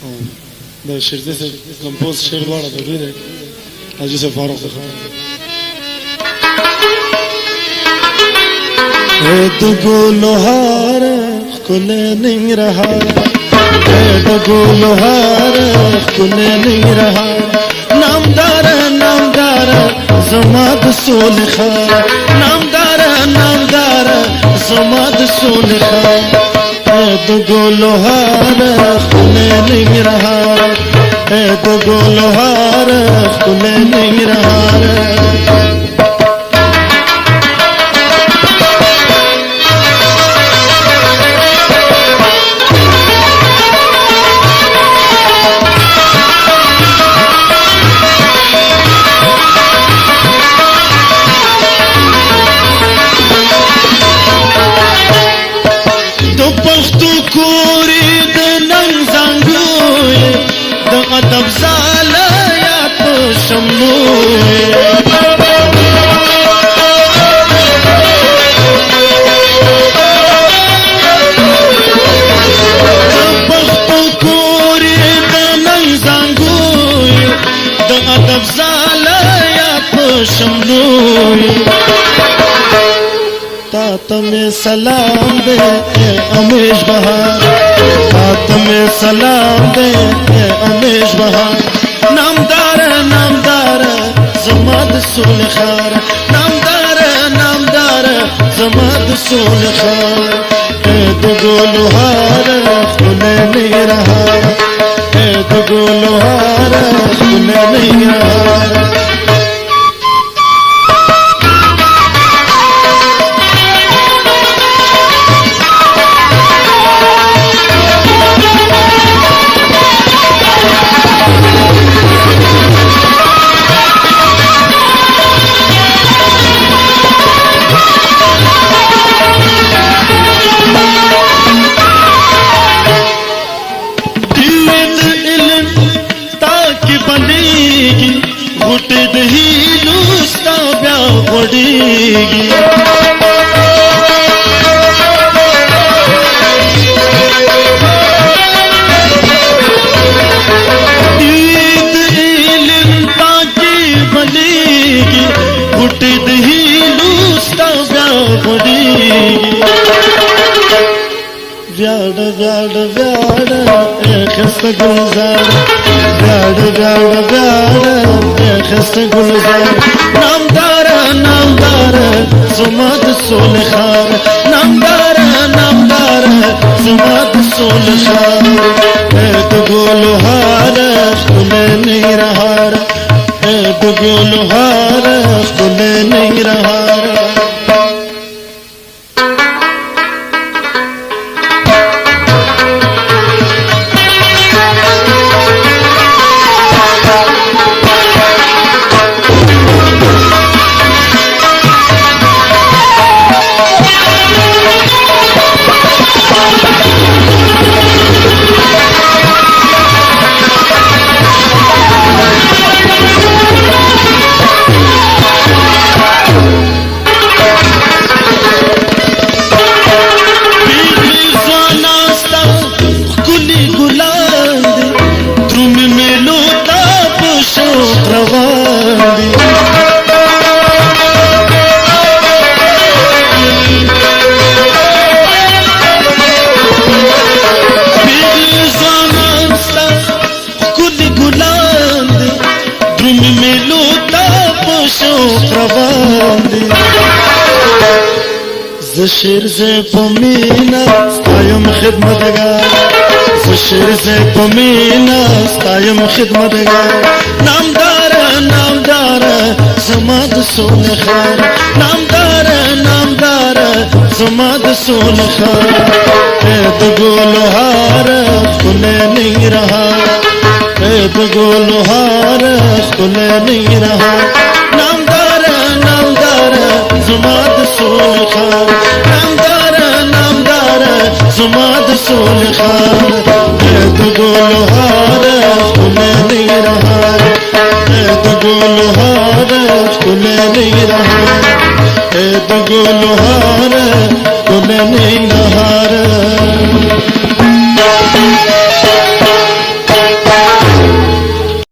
دا شیرزی سے کمپوز شعر دوارا دوری دے حاجی سے فاروق دخوان اے دگو لوہار کلے نہیں رہا اے دگو لوہار کلے نہیں رہا نامدار نامدار زماد سول خار نامدار نامدار زماد سول خار اے دگو لوہار کلے نہیں رہا اے دگو لوہار کلے نہیں رہا ادب زالا یا تو شملوئے پختو کوری دنن زنگوئے د ادب زالا یا تو شملوئے تا میں سلام دے اے امیش بہار تا میں سلام دے اے امیش بہار نامدار نامدار زماد سول خار نامدار نامدار زماد سول خار اے دگو لوہار کلے نہیں رہا اے دگو لوہار کلے نہیں رہا غټ د هیلو ستا بیا غوړېږي د علم تاکي بلېږي غټ د هیلو ستا بیا غوړېږي ویاړه ویاړه ویاړه ښایسته ګلزاره ویاړه ویاړه ویاړه ښایسته ګلزاره نامداره نامداره زما د سولې ښار نامداره نامداره زما د سولې ښار اے دګو لوهاره ښکلی ننګرهاره اے دګو لوهاره ښکلی ننګرهاره زشیر سے پمینا ستایم خدمتگار زشیر سے پمینا ستایم خدمتگار نامدار نامدار زماد سول خار نامدار نامدار زماد سول خار اے دگو لوہار کلے نہیں رہا اے دگو لوہار کلے نہیں رہا نامدار نامدار زماد سول خار نامدار نامدار زماد سول خار اے دگو لوہار کلے نہیں رہا اے دگو لوہار کلے نہیں رہا اے دگو لوہار